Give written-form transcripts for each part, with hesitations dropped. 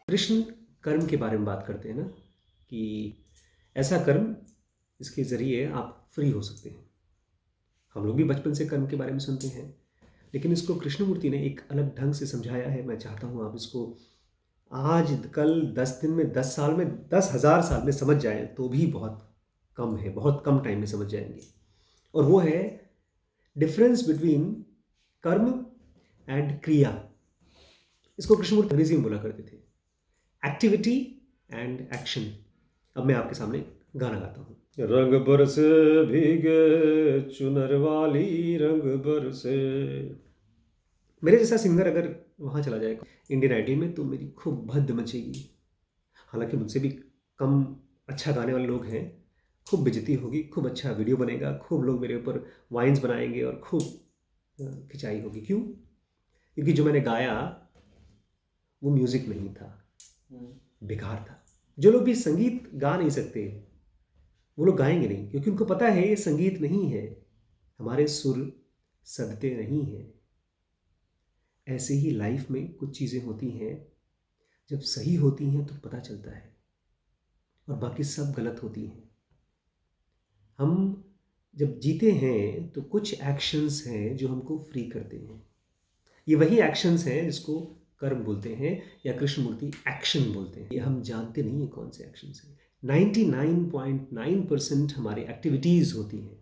कृष्ण कर्म के बारे में बात करते हैं ना, कि ऐसा कर्म इसके ज़रिए आप फ्री हो सकते हैं। हम लोग भी बचपन से कर्म के बारे में सुनते हैं, लेकिन इसको कृष्णमूर्ति ने एक अलग ढंग से समझाया है। मैं चाहता हूँ आप इसको आज, कल, 10 दिन में, 10 साल में, 10,000 साल में समझ जाएँ तो भी बहुत कम है, बहुत कम टाइम में समझ जाएँगे। और वो है डिफरेंस बिटवीन कर्म एंड क्रिया। इसको कृष्णमूर्ति अंग्रेजी में बोला करते थे, एक्टिविटी एंड एक्शन। अब मैं आपके सामने गाना गाता हूँ। रंग बरसे भीगे चुनर वाली, रंग बरसे। मेरे जैसा सिंगर अगर वहाँ चला जाए इंडियन आइडल में तो मेरी खूब भद्द मचेगी। हालांकि मुझसे भी कम अच्छा गाने वाले लोग हैं। खूब बेइज्जती होगी, खूब अच्छा वीडियो बनेगा, खूब लोग मेरे ऊपर वाइन्स बनाएंगे और खूब खिंचाई होगी। क्यों? क्योंकि जो मैंने गाया वो म्यूजिक नहीं था, बेकार था। जो लोग भी संगीत गा नहीं सकते वो लोग गाएंगे नहीं, क्योंकि उनको पता है ये संगीत नहीं है, हमारे सुर सदते नहीं हैं। ऐसे ही लाइफ में कुछ चीज़ें होती हैं, जब सही होती हैं तो पता चलता है और बाकी सब गलत होती हैं। हम जब जीते हैं तो कुछ एक्शंस हैं जो हमको फ्री करते हैं। ये वही एक्शंस हैं जिसको कर्म बोलते हैं या कृष्णमूर्ति एक्शन बोलते हैं। ये हम जानते नहीं है कौन से एक्शंस हैं। 99.9% हमारी एक्टिविटीज़ होती हैं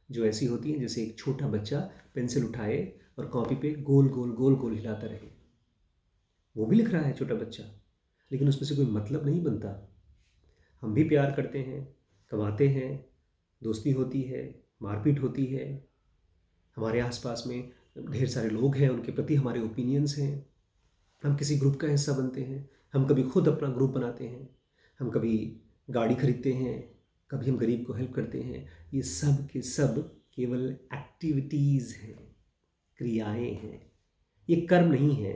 जो ऐसी होती हैं जैसे एक छोटा बच्चा पेंसिल उठाए और कॉपी पे गोल गोल गोल गोल हिलाता रहे। वो भी लिख रहा है छोटा बच्चा, लेकिन उसमें से कोई मतलब नहीं बनता। हम भी प्यार करते हैं, कमाते हैं, दोस्ती होती है, मारपीट होती है, हमारे आसपास में ढेर सारे लोग हैं, उनके प्रति हमारे ओपिनियंस हैं, हम किसी ग्रुप का हिस्सा बनते हैं, हम कभी खुद अपना ग्रुप बनाते हैं, हम कभी गाड़ी खरीदते हैं, कभी हम गरीब को हेल्प करते हैं। ये सब के सब केवल एक्टिविटीज़ हैं, क्रियाएं हैं। ये कर्म नहीं है,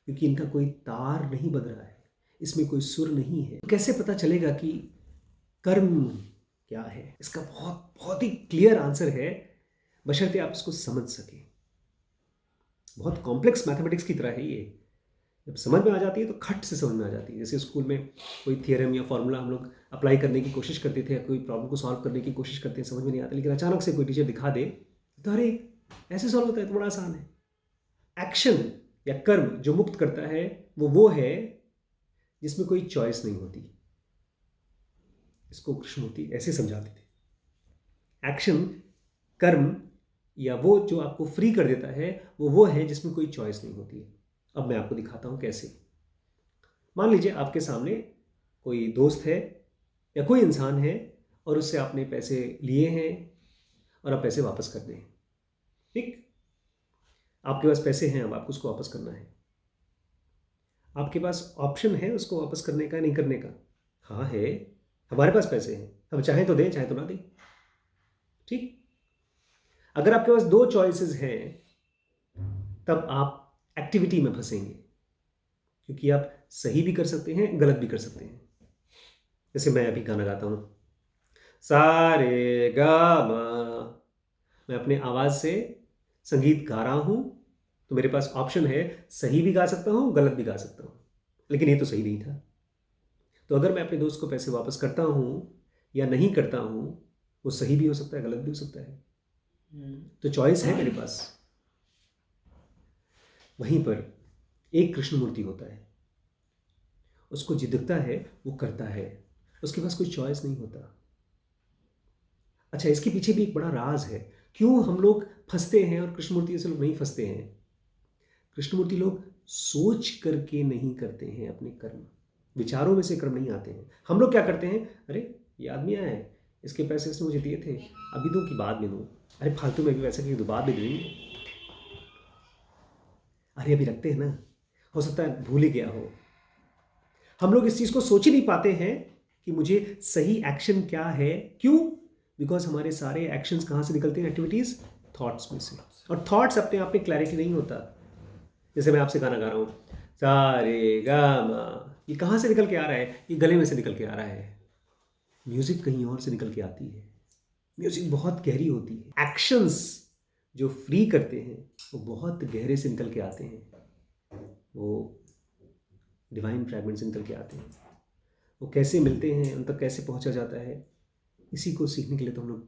क्योंकि इनका कोई तार नहीं बज रहा है, इसमें कोई सुर नहीं है। कैसे पता चलेगा कि कर्म क्या है? इसका बहुत बहुत ही क्लियर आंसर है, बशर्ते आप इसको समझ सकें। बहुत कॉम्प्लेक्स मैथमेटिक्स की तरह है ये। जब समझ में आ जाती है तो खट से समझ में आ जाती है। जैसे स्कूल में कोई थियरम या फॉर्मूला हम लोग अप्लाई करने की कोशिश करते थे, या कोई प्रॉब्लम को सॉल्व करने की कोशिश करते हैं, समझ में नहीं आता, लेकिन अचानक से कोई टीचर दिखा दे तो अरे ऐसे सॉल्व होता है, तो बड़ा आसान है। एक्शन या कर्म जो मुक्त करता है वो है जिसमें कोई चॉइस नहीं होती। इसको कृष्णमूर्ति ऐसे समझाते थे। एक्शन, कर्म या वो जो आपको फ्री कर देता है वो है जिसमें कोई चॉइस नहीं होती है। अब मैं आपको दिखाता हूं कैसे। मान लीजिए आपके सामने कोई दोस्त है या कोई इंसान है और उससे आपने पैसे लिए हैं और आप पैसे वापस कर दें। ठीक, आपके पास पैसे हैं, अब आपको उसको वापस करना है। आपके पास ऑप्शन है उसको वापस करने का, नहीं करने का। हाँ है, हमारे पास पैसे हैं, हम चाहें तो दें, चाहे तो ना दें। ठीक, अगर आपके पास दो चॉइसेस हैं तब आप एक्टिविटी में फंसेंगे, क्योंकि आप सही भी कर सकते हैं, गलत भी कर सकते हैं। जैसे मैं अभी गाना गाता हूं, सा रे गा मा। मैं अपने आवाज से संगीत गा रहा हूं, तो मेरे पास ऑप्शन है, सही भी गा सकता हूं, गलत भी गा सकता हूं। लेकिन ये तो सही नहीं था। तो अगर मैं अपने दोस्त को पैसे वापस करता हूं या नहीं करता हूं, वो सही भी हो सकता है, गलत भी हो सकता है। तो चॉइस है मेरे पास। वहीं पर एक कृष्णमूर्ति होता है, उसको जो दिखता है वो करता है, उसके पास कोई चॉइस नहीं होता। अच्छा, इसके पीछे भी एक बड़ा राज है, क्यों हम लोग फंसते हैं और कृष्णमूर्ति जैसे लोग नहीं फंसते हैं। कृष्णमूर्ति लोग सोच करके नहीं करते हैं अपने कर्म, विचारों में से कर्म नहीं आते हैं। हम लोग क्या करते हैं, अरे ये आदमी आया है, इसके पैसे इसने मुझे दिए थे, अभी दूं कि बाद में दूं, अरे फालतू में भी वैसे कि बाद में देंगे, अरे अभी रखते हैं ना, हो सकता है भूल ही गया हो। हम लोग इस चीज को सोच ही नहीं पाते हैं कि मुझे सही एक्शन क्या है। क्यों? बिकॉज हमारे सारे एक्शंस कहां से निकलते हैं, एक्टिविटीज थॉट्स में से। और थॉट्स अपने आप में क्लैरिटी नहीं होता। जैसे मैं आपसे गाना गा रहा हूं, सारे गा मा, ये कहां से निकल के आ रहा है? ये गले में से निकल के आ रहा है। म्यूजिक कहीं और से निकल के आती है। म्यूजिक बहुत गहरी होती है। एक्शंस जो फ्री करते हैं वो बहुत गहरे से निकल के आते हैं। वो डिवाइन फ्रैगमेंट्स निकल के आते हैं, वो कैसे मिलते हैं, उन तक कैसे पहुंचा जाता है, इसी को सीखने के लिए तो हम लोग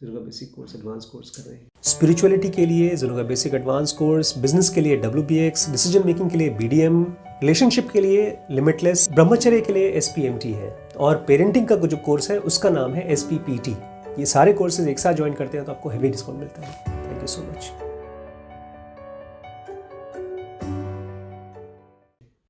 ज़रूगा बेसिक कोर्स, एडवांस कोर्स कर रहे हैं। स्पिरिचुअलिटी के लिए ज़रूगा बेसिक एडवांस कोर्स, बिजनेस के लिए WBX, डिसीजन मेकिंग के लिए BDM, रिलेशनशिप के लिए लिमिटलेस, ब्रह्मचर्य के लिए SPMT है, और पेरेंटिंग का जो कोर्स है उसका नाम है SPPT। ये सारे कोर्सेज एक साथ ज्वाइन करते हैं तो आपको हेवी डिस्काउंट मिलता है। Thank you so much.